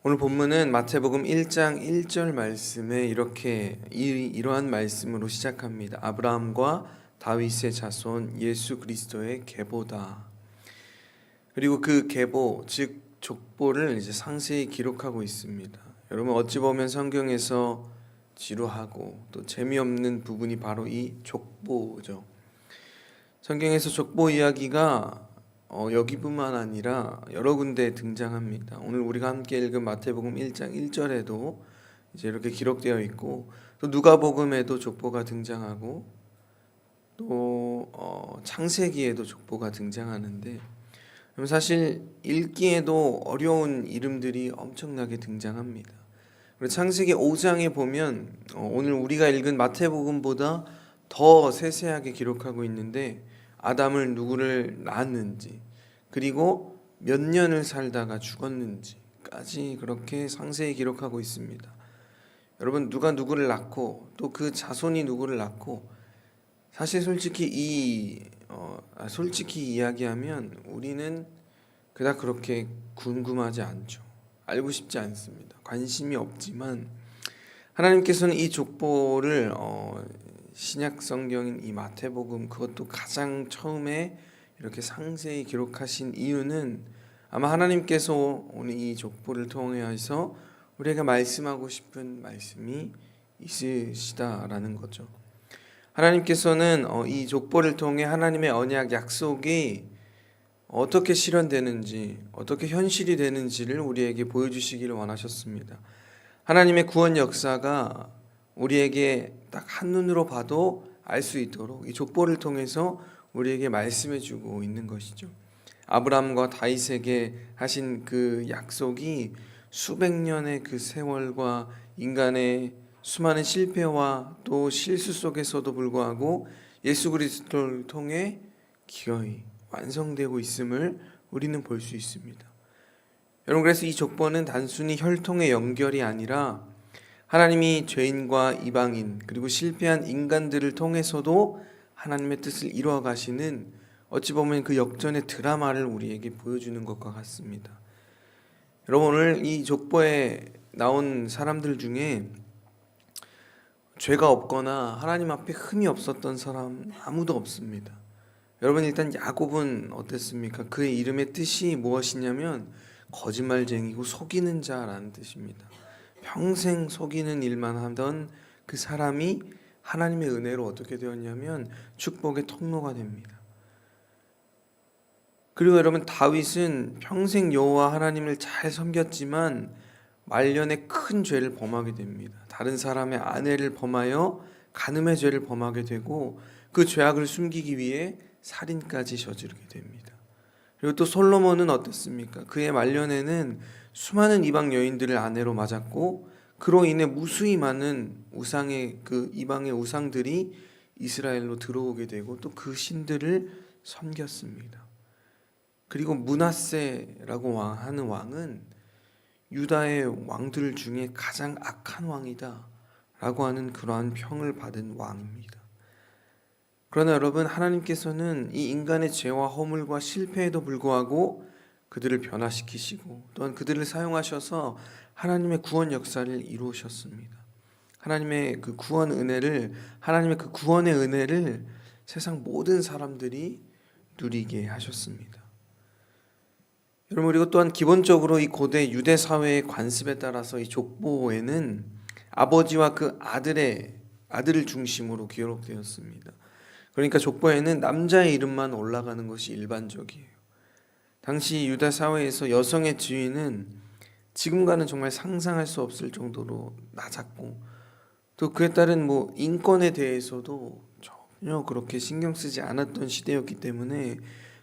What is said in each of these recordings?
오늘 본문은 마태복음 1장 1절 말씀에 이러한 말씀으로 시작합니다. 아브라함과 다윗의 자손 예수 그리스도의 계보다. 그리고 그 계보, 즉 족보를 이제 상세히 기록하고 있습니다. 여러분, 어찌 보면 성경에서 지루하고 또 재미없는 부분이 바로 이 족보죠. 성경에서 족보 이야기가 여기뿐만 아니라 여러 군데 등장합니다. 오늘 우리가 함께 읽은 마태복음 1장 1절에도 이제 이렇게 기록되어 있고, 또 누가복음에도 족보가 등장하고, 또 창세기에도 족보가 등장하는데, 사실 읽기에도 어려운 이름들이 엄청나게 등장합니다. 그리고 창세기 5장에 보면 오늘 우리가 읽은 마태복음보다 더 세세하게 기록하고 있는데, 아담을 누구를 낳았는지, 그리고 몇 년을 살다가 죽었는지까지 그렇게 상세히 기록하고 있습니다. 여러분, 누가 누구를 낳고 또 그 자손이 누구를 낳고, 사실 솔직히 이야기하면 우리는 그닥 그렇게 궁금하지 않죠. 알고 싶지 않습니다. 관심이 없지만 하나님께서는 이 족보를 신약 성경인 이 마태복음, 그것도 가장 처음에 이렇게 상세히 기록하신 이유는 아마 하나님께서 오늘 이 족보를 통해서 우리에게 말씀하고 싶은 말씀이 있으시다라는 거죠. 하나님께서는 이 족보를 통해 하나님의 언약 약속이 어떻게 실현되는지, 어떻게 현실이 되는지를 우리에게 보여주시기를 원하셨습니다. 하나님의 구원 역사가 우리에게 딱 한눈으로 봐도 알 수 있도록 이 족보를 통해서 우리에게 말씀해 주고 있는 것이죠. 아브라함과 다윗에게 하신 그 약속이 수백 년의 그 세월과 인간의 수많은 실패와 또 실수 속에서도 불구하고 예수 그리스도를 통해 기어이 완성되고 있음을 우리는 볼 수 있습니다. 여러분, 그래서 이 족보는 단순히 혈통의 연결이 아니라 하나님이 죄인과 이방인 그리고 실패한 인간들을 통해서도 하나님의 뜻을 이루어 가시는, 어찌 보면 그 역전의 드라마를 우리에게 보여주는 것과 같습니다. 여러분, 오늘 이 족보에 나온 사람들 중에 죄가 없거나 하나님 앞에 흠이 없었던 사람 아무도 없습니다. 여러분, 일단 야곱은 어땠습니까? 그의 이름의 뜻이 무엇이냐면 거짓말쟁이고 속이는 자라는 뜻입니다. 평생 속이는 일만 하던 그 사람이 하나님의 은혜로 어떻게 되었냐면 축복의 통로가 됩니다. 그리고 여러분, 다윗은 평생 여호와 하나님을 잘 섬겼지만 말년에 큰 죄를 범하게 됩니다. 다른 사람의 아내를 범하여 간음의 죄를 범하게 되고, 그 죄악을 숨기기 위해 살인까지 저지르게 됩니다. 그리고 또 솔로몬은 어땠습니까? 그의 말년에는 수많은 이방 여인들을 아내로 맞았고, 그로 인해 무수히 많은 그 이방의 우상들이 이스라엘로 들어오게 되고 또 그 신들을 섬겼습니다. 그리고 므낫세라고 하는 왕은 유다의 왕들 중에 가장 악한 왕이다 라고 하는 그러한 평을 받은 왕입니다. 그러나 여러분, 하나님께서는 이 인간의 죄와 허물과 실패에도 불구하고 그들을 변화시키시고 또한 그들을 사용하셔서 하나님의 구원 역사를 이루셨습니다. 하나님의 그 구원의 은혜를 세상 모든 사람들이 누리게 하셨습니다. 여러분, 그리고 또한 기본적으로 이 고대 유대 사회의 관습에 따라서 이 족보에는 아버지와 그 아들을 중심으로 기록되었습니다. 그러니까 족보에는 남자의 이름만 올라가는 것이 일반적이에요. 당시 유다 사회에서 여성의 지위는 지금과는 정말 상상할 수 없을 정도로 낮았고, 또 그에 따른 인권에 대해서도 전혀 그렇게 신경 쓰지 않았던 시대였기 때문에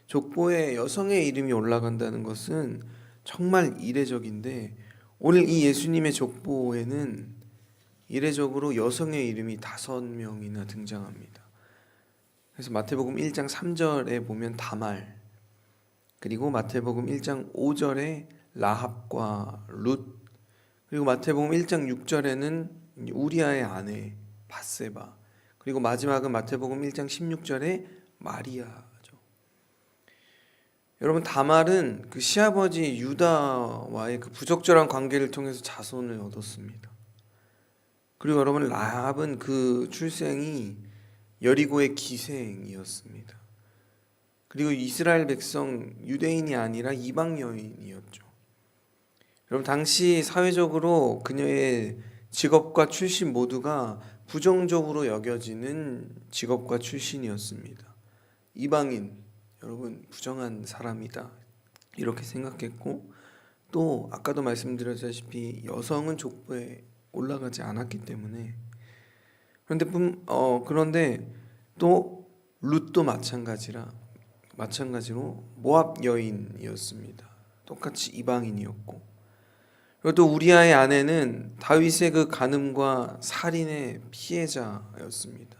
족보에 여성의 이름이 올라간다는 것은 정말 이례적인데, 오늘 이 예수님의 족보에는 이례적으로 여성의 이름이 5명이나 등장합니다. 그래서 마태복음 1장 3절에 보면 다말, 그리고 마태복음 1장 5절에 라합과 룻, 그리고 마태복음 1장 6절에는 우리아의 아내 밧세바, 그리고 마지막은 마태복음 1장 16절에 마리아죠. 여러분, 다말은 그 시아버지 유다와의 그 부적절한 관계를 통해서 자손을 얻었습니다. 그리고 여러분, 라합은 그 출생이 여리고의 기생이었습니다. 그리고 이스라엘 백성, 유대인이 아니라 이방 여인이었죠. 여러분, 당시 사회적으로 그녀의 직업과 출신 모두가 부정적으로 여겨지는 직업과 출신이었습니다. 이방인, 여러분, 부정한 사람이다, 이렇게 생각했고, 또 아까도 말씀드렸다시피 여성은 족보에 올라가지 않았기 때문에. 그런데 또 룻도 마찬가지로 모압 여인이었습니다. 똑같이 이방인이었고, 그리고 또 우리아의 아내는 다윗의 그 간음과 살인의 피해자였습니다.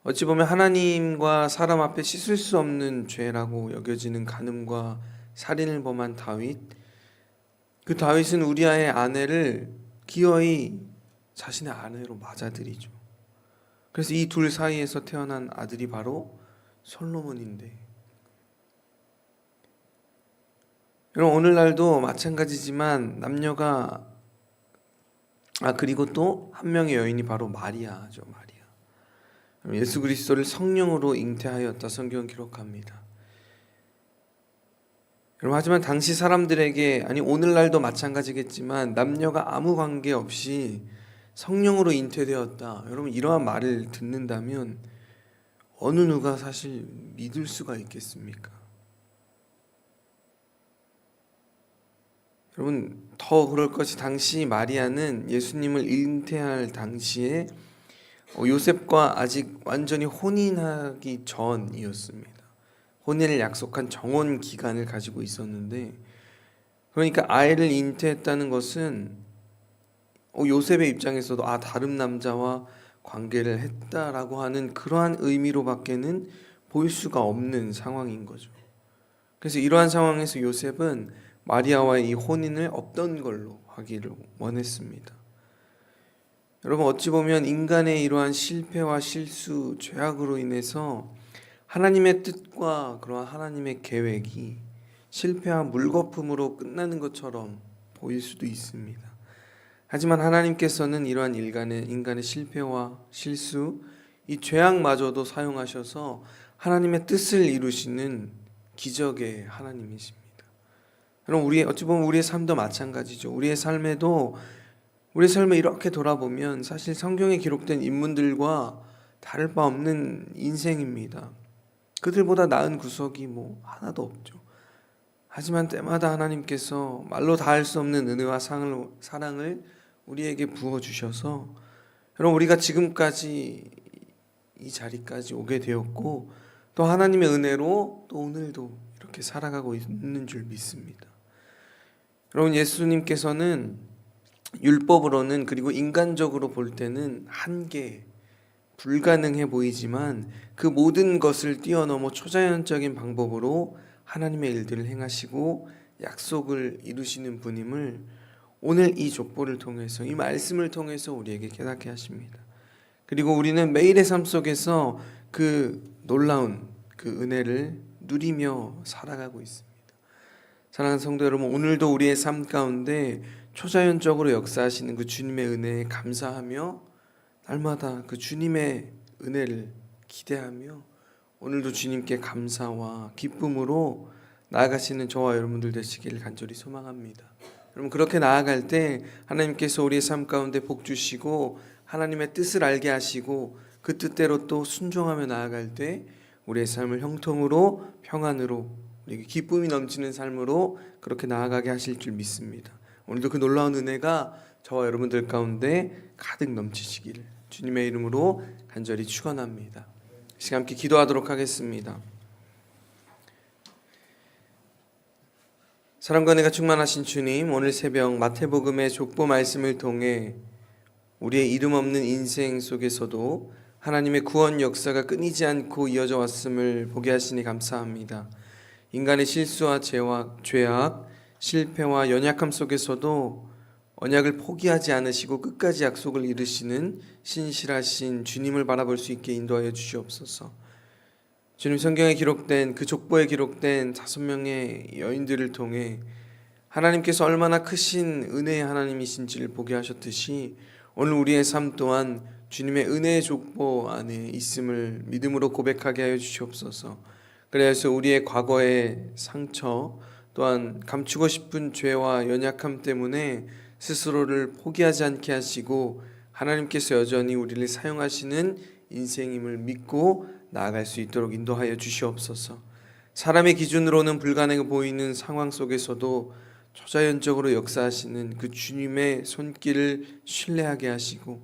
어찌 보면 하나님과 사람 앞에 씻을 수 없는 죄라고 여겨지는 간음과 살인을 범한 다윗. 그 다윗은 우리아의 아내를 기어이 자신의 아내로 맞아들이죠. 그래서 이 둘 사이에서 태어난 아들이 바로 솔로몬인데, 여러분, 오늘날도 마찬가지지만 남녀가 그리고 또 한 명의 여인이 바로 마리아죠. 마리아. 예수 그리스도를 성령으로 잉태하였다, 성경은 기록합니다. 여러분, 하지만 당시 사람들에게, 아니 오늘날도 마찬가지겠지만, 남녀가 아무 관계 없이 성령으로 잉태되었다, 여러분, 이러한 말을 듣는다면 어느 누가 사실 믿을 수가 있겠습니까? 여러분, 더 그럴 것이, 당시 마리아는 예수님을 잉태할 당시에 요셉과 아직 완전히 혼인하기 전이었습니다. 혼인을 약속한 정혼 기간을 가지고 있었는데, 그러니까 아이를 잉태했다는 것은 요셉의 입장에서도 다른 남자와 관계를 했다라고 하는 그러한 의미로밖에는 보일 수가 없는 상황인 거죠. 그래서 이러한 상황에서 요셉은 마리아와의 이 혼인을 없던 걸로 하기를 원했습니다. 여러분, 어찌 보면 인간의 이러한 실패와 실수, 죄악으로 인해서 하나님의 뜻과 그러한 하나님의 계획이 실패와 물거품으로 끝나는 것처럼 보일 수도 있습니다. 하지만 하나님께서는 이러한 인간의 실패와 실수, 이 죄악마저도 사용하셔서 하나님의 뜻을 이루시는 기적의 하나님이십니다. 여러분, 어찌 보면 우리의 삶도 마찬가지죠. 우리의 삶에 이렇게 돌아보면 사실 성경에 기록된 인물들과 다를 바 없는 인생입니다. 그들보다 나은 구석이 하나도 없죠. 하지만 때마다 하나님께서 말로 다할 수 없는 은혜와 사랑을 우리에게 부어주셔서, 여러분, 우리가 지금까지 이 자리까지 오게 되었고, 또 하나님의 은혜로 또 오늘도 이렇게 살아가고 있는 줄 믿습니다. 여러분, 예수님께서는 율법으로는, 그리고 인간적으로 볼 때는 한계, 불가능해 보이지만 그 모든 것을 뛰어넘어 초자연적인 방법으로 하나님의 일들을 행하시고 약속을 이루시는 분임을 오늘 이 족보를 통해서, 이 말씀을 통해서 우리에게 깨닫게 하십니다. 그리고 우리는 매일의 삶 속에서 그 놀라운 그 은혜를 누리며 살아가고 있습니다. 사랑하는 성도 여러분, 오늘도 우리의 삶 가운데 초자연적으로 역사하시는 그 주님의 은혜에 감사하며 날마다 그 주님의 은혜를 기대하며 오늘도 주님께 감사와 기쁨으로 나아가시는 저와 여러분들 되시기를 간절히 소망합니다. 여러분, 그렇게 나아갈 때 하나님께서 우리의 삶 가운데 복 주시고 하나님의 뜻을 알게 하시고 그 뜻대로 또 순종하며 나아갈 때 우리의 삶을 형통으로, 평안으로, 우리 기쁨이 넘치는 삶으로 그렇게 나아가게 하실 줄 믿습니다. 오늘도 그 놀라운 은혜가 저와 여러분들 가운데 가득 넘치시기를 주님의 이름으로 간절히 축원합니다. 시간 함께 기도하도록 하겠습니다. 사랑과 은혜가 충만하신 주님, 오늘 새벽 마태복음의 족보 말씀을 통해 우리의 이름 없는 인생 속에서도 하나님의 구원 역사가 끊이지 않고 이어져 왔음을 보게 하시니 감사합니다. 인간의 실수와 죄악, 실패와 연약함 속에서도 언약을 포기하지 않으시고 끝까지 약속을 이루시는 신실하신 주님을 바라볼 수 있게 인도하여 주시옵소서. 주님, 성경에 기록된 그 족보에 기록된 5명의 여인들을 통해 하나님께서 얼마나 크신 은혜의 하나님이신지를 보게 하셨듯이 오늘 우리의 삶 또한 주님의 은혜의 족보 안에 있음을 믿음으로 고백하게 하여 주시옵소서. 그래서 우리의 과거의 상처 또한 감추고 싶은 죄와 연약함 때문에 스스로를 포기하지 않게 하시고 하나님께서 여전히 우리를 사용하시는 인생임을 믿고 나아갈 수 있도록 인도하여 주시옵소서. 사람의 기준으로는 불가능해 보이는 상황 속에서도 초자연적으로 역사하시는 그 주님의 손길을 신뢰하게 하시고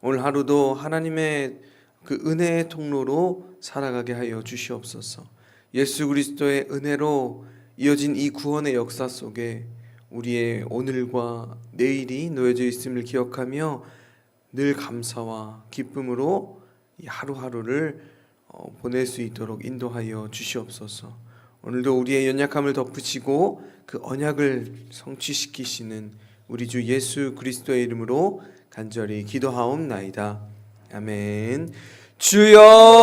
오늘 하루도 하나님의 그 은혜의 통로로 살아가게 하여 주시옵소서. 예수 그리스도의 은혜로 이어진 이 구원의 역사 속에 우리의 오늘과 내일이 놓여져 있음을 기억하며 늘 감사와 기쁨으로 이 하루하루를 보낼 수 있도록 인도하여 주시옵소서. 오늘도 우리의 연약함을 덮으시고 그 언약을 성취시키시는 우리 주 예수 그리스도의 이름으로 간절히 기도하옵나이다. 아멘. 주여